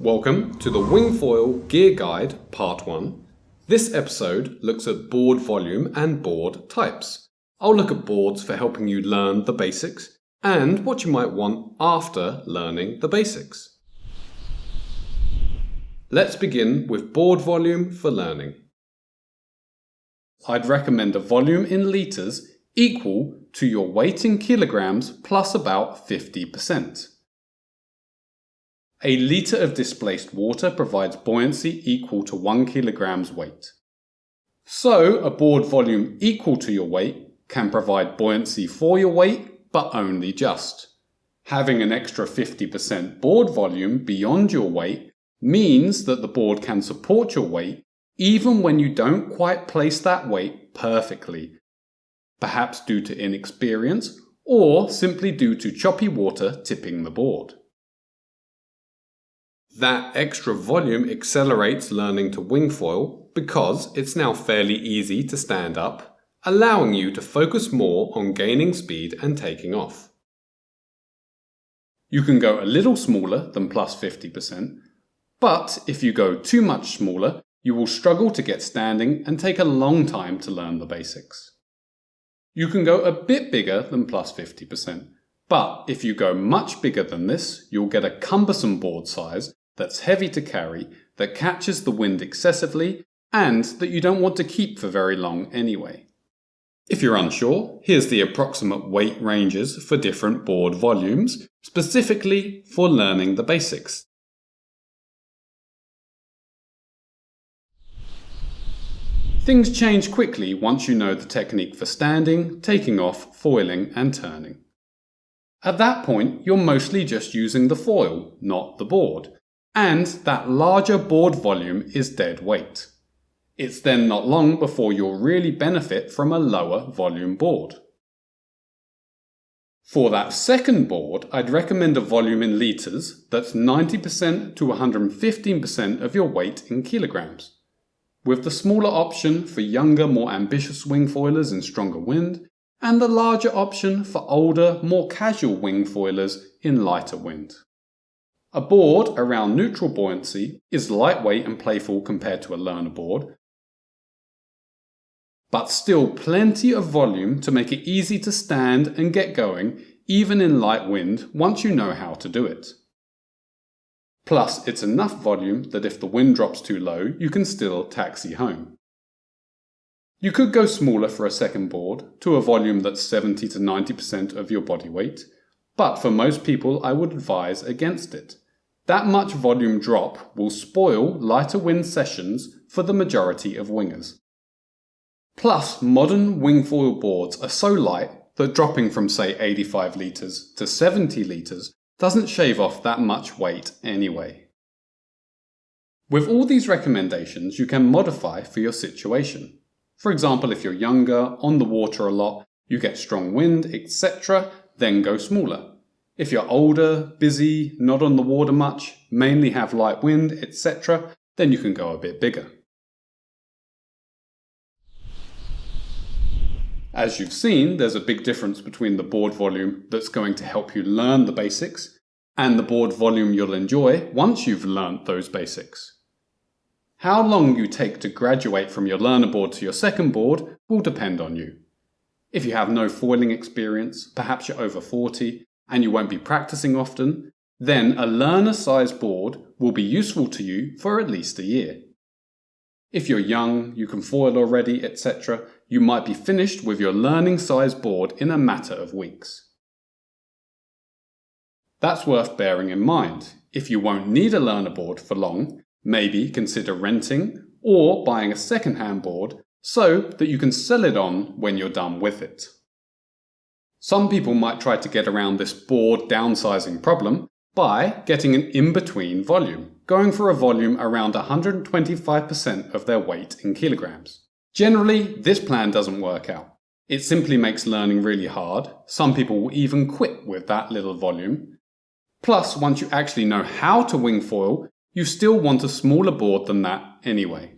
Welcome to the Wingfoil Gear Guide Part 1. This episode looks at board volume and board types. I'll look at boards for helping you learn the basics and what you might want after learning the basics. Let's begin with board volume for learning. I'd recommend a volume in litres equal to your weight in kilograms plus about 50%. A litre of displaced water provides buoyancy equal to 1 kilogram's weight. So, a board volume equal to your weight can provide buoyancy for your weight, but only just. Having an extra 50% board volume beyond your weight means that the board can support your weight even when you don't quite place that weight perfectly, perhaps due to inexperience or simply due to choppy water tipping the board. That extra volume accelerates learning to wingfoil because it's now fairly easy to stand up, allowing you to focus more on gaining speed and taking off. You can go a little smaller than plus 50%, but if you go too much smaller, you will struggle to get standing and take a long time to learn the basics. You can go a bit bigger than plus 50%, but if you go much bigger than this, you'll get a cumbersome board size that's heavy to carry, that catches the wind excessively, and that you don't want to keep for very long anyway. If you're unsure, here's the approximate weight ranges for different board volumes, specifically for learning the basics. Things change quickly once you know the technique for standing, taking off, foiling, and turning. At that point, you're mostly just using the foil, not the board. And that larger board volume is dead weight. It's then not long before you'll really benefit from a lower volume board. For that second board, I'd recommend a volume in litres that's 90% to 115% of your weight in kilograms, with the smaller option for younger, more ambitious wingfoilers in stronger wind, and the larger option for older, more casual wingfoilers in lighter wind. A board around neutral buoyancy is lightweight and playful compared to a learner board, but still plenty of volume to make it easy to stand and get going even in light wind once you know how to do it. Plus, it's enough volume that if the wind drops too low, you can still taxi home. You could go smaller for a second board to a volume that's 70 to 90% of your body weight, but for most people I would advise against it. That much volume drop will spoil lighter wind sessions for the majority of wingers. Plus, modern wingfoil boards are so light that dropping from say 85 litres to 70 litres doesn't shave off that much weight anyway. With all these recommendations, you can modify for your situation. For example, if you're younger, on the water a lot, you get strong wind, etc., then go smaller. If you're older, busy, not on the water much, mainly have light wind, etc., then you can go a bit bigger. As you've seen, there's a big difference between the board volume that's going to help you learn the basics and the board volume you'll enjoy once you've learnt those basics. How long you take to graduate from your learner board to your second board will depend on you. If you have no foiling experience, perhaps you're over 40, and you won't be practicing often, then a learner-sized board will be useful to you for at least a year. If you're young, you can foil already, etc., you might be finished with your learning-sized board in a matter of weeks. That's worth bearing in mind. If you won't need a learner board for long, maybe consider renting or buying a second-hand board so that you can sell it on when you're done with it. Some people might try to get around this board downsizing problem by getting an in-between volume, going for a volume around 125% of their weight in kilograms. Generally, this plan doesn't work out. It simply makes learning really hard. Some people will even quit with that little volume. Plus, once you actually know how to wingfoil, you still want a smaller board than that anyway.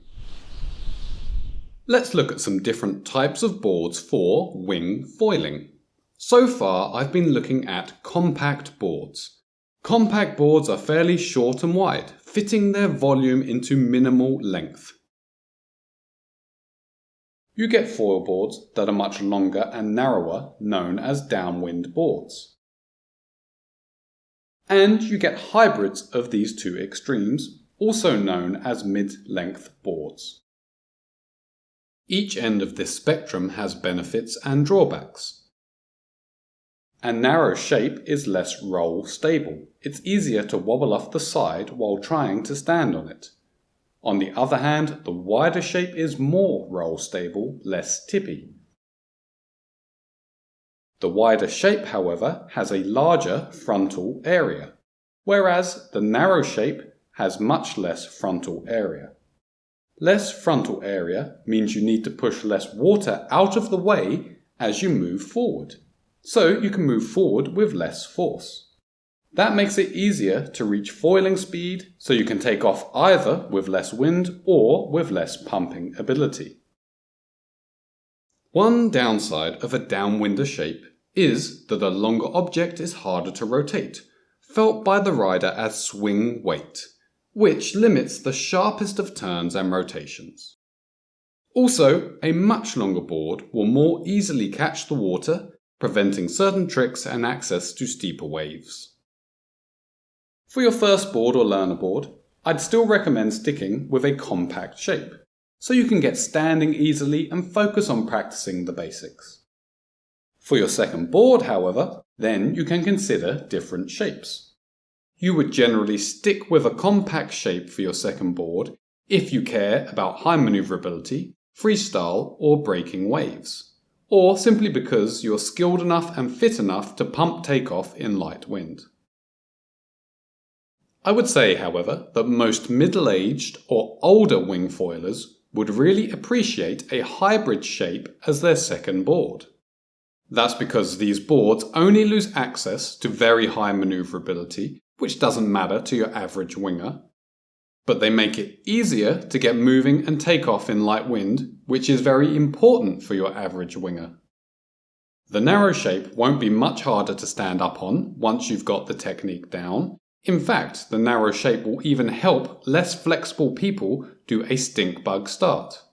Let's look at some different types of boards for wing foiling. So far, I've been looking at compact boards. Compact boards are fairly short and wide, fitting their volume into minimal length. You get foil boards that are much longer and narrower, known as downwind boards. And you get hybrids of these two extremes, also known as mid-length boards. Each end of this spectrum has benefits and drawbacks. A narrow shape is less roll stable. It's easier to wobble off the side while trying to stand on it. On the other hand, the wider shape is more roll stable, less tippy. The wider shape, however, has a larger frontal area, whereas the narrow shape has much less frontal area. Less frontal area means you need to push less water out of the way as you move forward, so you can move forward with less force. That makes it easier to reach foiling speed, so you can take off either with less wind or with less pumping ability. One downside of a downwinder shape is that a longer object is harder to rotate, felt by the rider as swing weight, which limits the sharpest of turns and rotations. Also, a much longer board will more easily catch the water, preventing certain tricks and access to steeper waves. For your first board or learner board, I'd still recommend sticking with a compact shape, so you can get standing easily and focus on practicing the basics. For your second board, however, then you can consider different shapes. You would generally stick with a compact shape for your second board if you care about high maneuverability, freestyle, or breaking waves, or simply because you're skilled enough and fit enough to pump takeoff in light wind. I would say, however, that most middle-aged or older wing foilers would really appreciate a hybrid shape as their second board. That's because these boards only lose access to very high maneuverability, which doesn't matter to your average winger, but they make it easier to get moving and take off in light wind, which is very important for your average winger. The narrow shape won't be much harder to stand up on once you've got the technique down. In fact, the narrow shape will even help less flexible people do a stink bug start.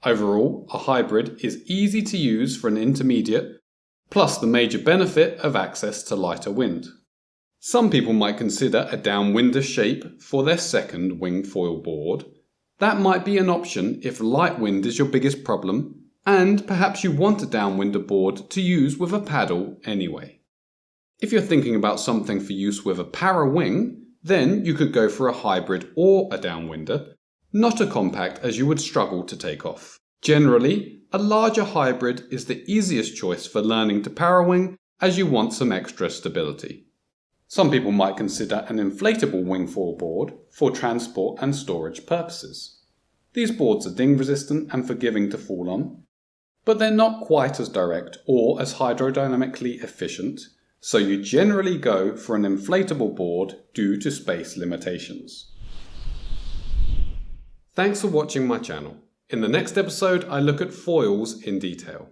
Overall, a hybrid is easy to use for an intermediate, plus the major benefit of access to lighter wind. Some people might consider a downwinder shape for their second wing foil board. That might be an option if light wind is your biggest problem, and perhaps you want a downwinder board to use with a paddle anyway. If you're thinking about something for use with a para wing, then you could go for a hybrid or a downwinder, not a compact as you would struggle to take off. Generally, a larger hybrid is the easiest choice for learning to para wing as you want some extra stability. Some people might consider an inflatable wing foil board for transport and storage purposes. These boards are ding resistant and forgiving to fall on, but they're not quite as direct or as hydrodynamically efficient, so you generally go for an inflatable board due to space limitations. Thanks for watching my channel. In the next episode, I look at foils in detail.